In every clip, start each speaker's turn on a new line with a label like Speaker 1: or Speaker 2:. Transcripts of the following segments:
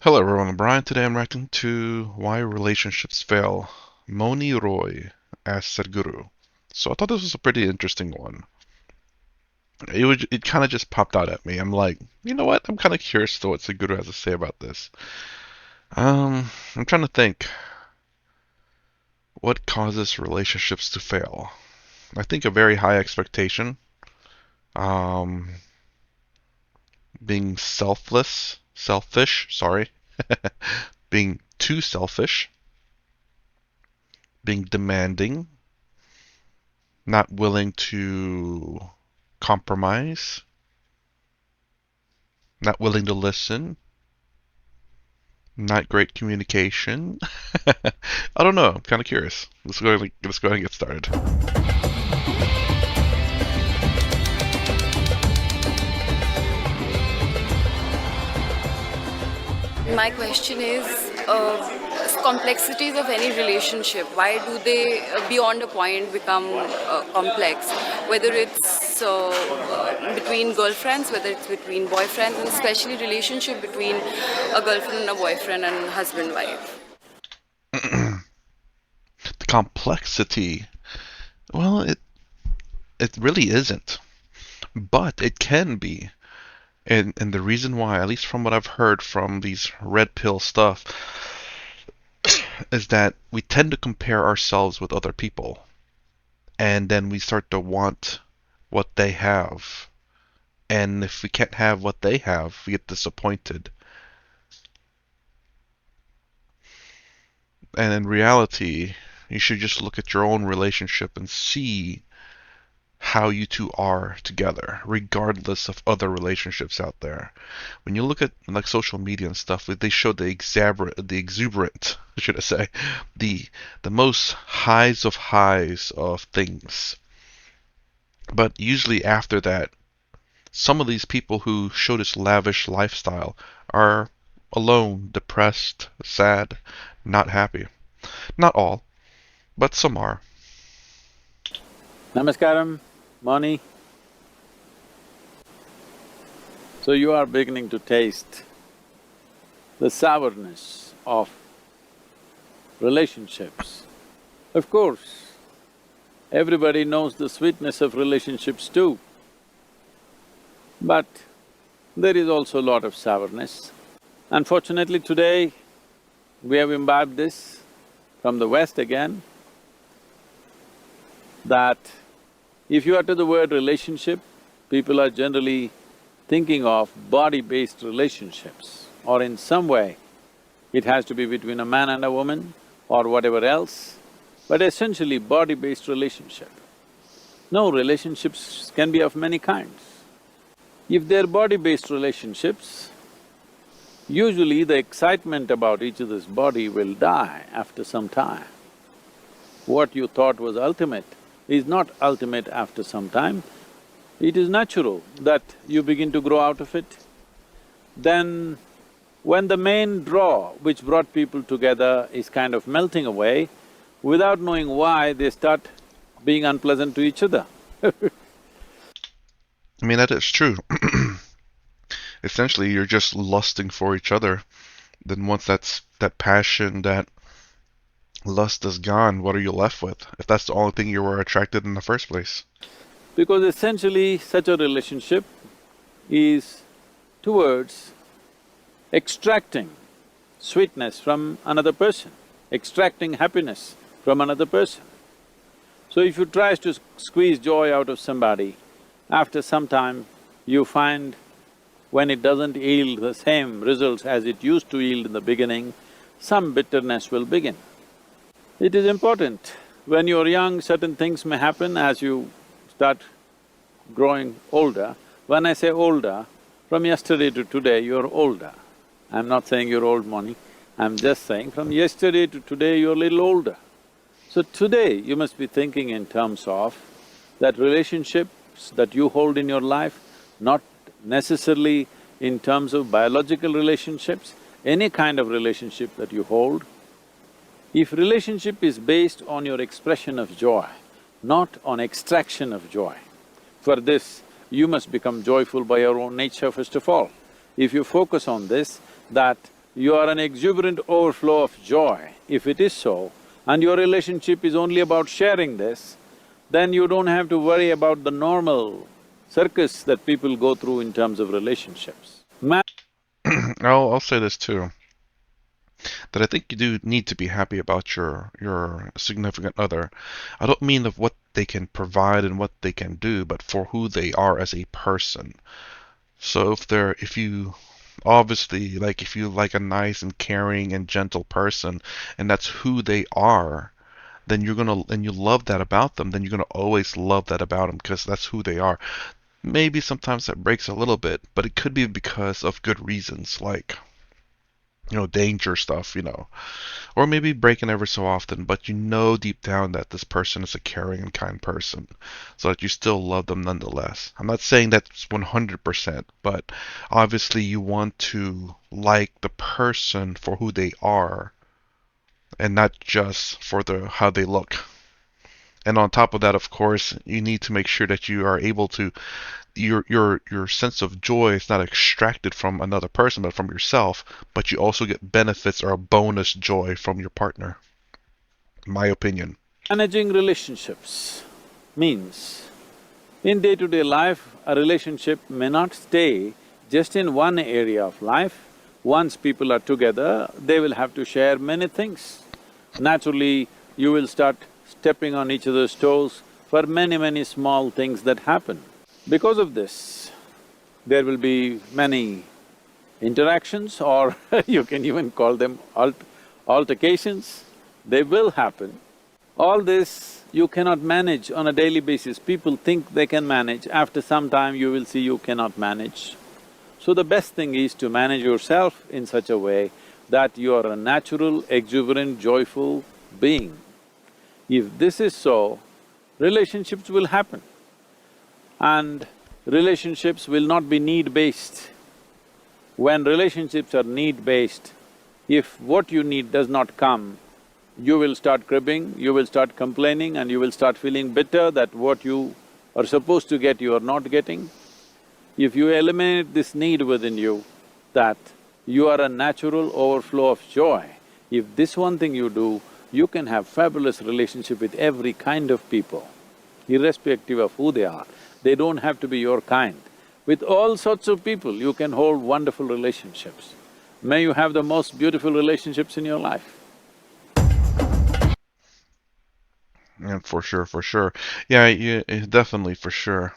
Speaker 1: Hello everyone, I'm Brian. Today I'm reacting to Why Relationships Fail. Mouni Roy as Sadhguru. So I thought this was a pretty interesting one. It kind of just popped out at me. I'm like, you know what? I'm kind of curious to what Sadhguru has to say about this. I'm trying to think what causes relationships to fail. I think a very high expectation, um, being selfish, sorry, being too selfish, being demanding, not willing to compromise, not willing to listen, not great communication. I don't know. I'm kind of curious. Let's go ahead and get started.
Speaker 2: My question is complexities of any relationship. Why do they, beyond a point, become complex? Whether it's between girlfriends, whether it's between boyfriends, and especially relationship between a girlfriend and a boyfriend and husband-wife.
Speaker 1: The complexity. Well, it really isn't, but it can be. And the reason why, at least from what I've heard from these red pill stuff, is that we tend to compare ourselves with other people, and then we start to want what they have. And if we can't have what they have, we get disappointed. And in reality, you should just look at your own relationship and see how you two are together, regardless of other relationships out there. When you look at like social media and stuff, they show the exuberant, should I say, the the most highs of things. But usually after that, some of these people who show this lavish lifestyle are alone, depressed, sad, not happy. Not all, but some are.
Speaker 3: Namaskaram, Mouni. So you are beginning to taste the sourness of relationships. Of course, everybody knows the sweetness of relationships too, but there is also a lot of sourness. Unfortunately today, we have imbibed this from the West again, that if you utter the word relationship, people are generally thinking of body-based relationships, or in some way it has to be between a man and a woman or whatever else, but essentially body-based relationship. No, relationships can be of many kinds. If they're body-based relationships, usually the excitement about each other's body will die after some time. What you thought was ultimate is not ultimate after some time. It is natural that you begin to grow out of it. Then, when the main draw which brought people together is kind of melting away, without knowing why, they start being unpleasant to each other.
Speaker 1: I mean, that is true. Essentially, you're just lusting for each other. Then once that passion, that lust is gone, what are you left with? If that's the only thing you were attracted in the first place.
Speaker 3: Because essentially such a relationship is towards extracting sweetness from another person, extracting happiness from another person. So if you try to squeeze joy out of somebody, after some time you find when it doesn't yield the same results as it used to yield in the beginning, some bitterness will begin. It is important, when you're young, certain things may happen as you start growing older. When I say older, from yesterday to today, you're older. I'm not saying you're old, Mouni, I'm just saying from yesterday to today, you're a little older. So today, you must be thinking in terms of that relationships that you hold in your life, not necessarily in terms of biological relationships, any kind of relationship that you hold. If relationship is based on your expression of joy, not on extraction of joy, for this, you must become joyful by your own nature first of all. If you focus on this, that you are an exuberant overflow of joy. If it is so, and your relationship is only about sharing this, then you don't have to worry about the normal circus that people go through in terms of relationships.
Speaker 1: I'll say this too, that I think you do need to be happy about your significant other. I don't mean of what they can provide and what they can do, but for who they are as a person. So if you obviously like if you like a nice and caring and gentle person and that's who they are, then you're gonna and you love that about them, then you're gonna always love that about them because that's who they are. Maybe sometimes that breaks a little bit, but it could be because of good reasons, like danger stuff, or maybe breaking every so often, but you know deep down that this person is a caring and kind person, so that you still love them nonetheless. I'm not saying that's 100%, but obviously you want to like the person for who they are and not just for how they look. And on top of that, of course, you need to make sure that you are able to your sense of joy is not extracted from another person but from yourself, but you also get benefits or a bonus joy from your partner. My opinion.
Speaker 3: Managing relationships means, in day-to-day life, a relationship may not stay just in one area of life. Once people are together, they will have to share many things. Naturally, you will start stepping on each other's toes for many small things that happen. Because of this, there will be many interactions or you can even call them altercations. They will happen. All this you cannot manage on a daily basis. People think they can manage, after some time you will see you cannot manage. So the best thing is to manage yourself in such a way that you are a natural, exuberant, joyful being. If this is so, relationships will happen. And relationships will not be need-based. When relationships are need-based, if what you need does not come, you will start cribbing, you will start complaining and you will start feeling bitter that what you are supposed to get you are not getting. If you eliminate this need within you, that you are a natural overflow of joy, if this one thing you do, you can have fabulous relationship with every kind of people, irrespective of who they are. They don't have to be your kind. With all sorts of people, you can hold wonderful relationships. May you have the most beautiful relationships in your life.
Speaker 1: Yeah, for sure, for sure. Yeah, yeah, definitely, for sure.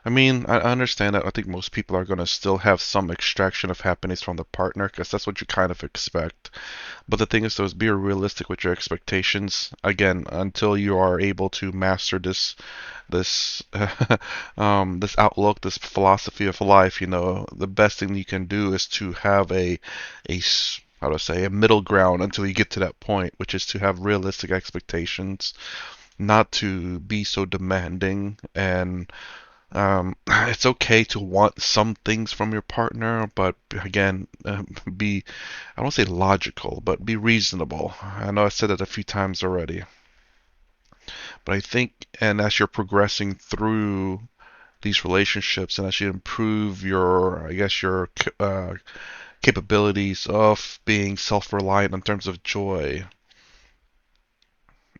Speaker 1: I mean, I understand that. I think most people are going to still have some extraction of happiness from the partner because that's what you kind of expect. But the thing is, though, is be realistic with your expectations. Again, until you are able to master this this outlook, this philosophy of life, the best thing you can do is to have how to say, a middle ground until you get to that point, which is to have realistic expectations, not to be so demanding and it's okay to want some things from your partner, but again, be, I don't say logical, but be reasonable. I know I said that a few times already, but I think, and as you're progressing through these relationships and as you improve I guess, your capabilities of being self-reliant in terms of joy,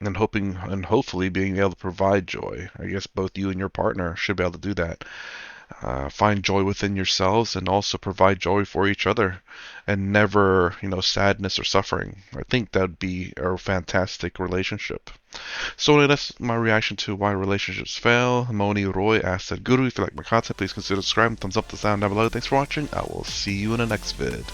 Speaker 1: and hoping and hopefully being able to provide joy. I guess both you and your partner should be able to do that. Find joy within yourselves and also provide joy for each other and never, sadness or suffering. I think that would be a fantastic relationship. So that's my reaction to why relationships fail. Mouni Roy asked Sadhguru, if you like my content, please consider subscribing, thumbs up the sound down below. Thanks for watching. I will see you in the next vid.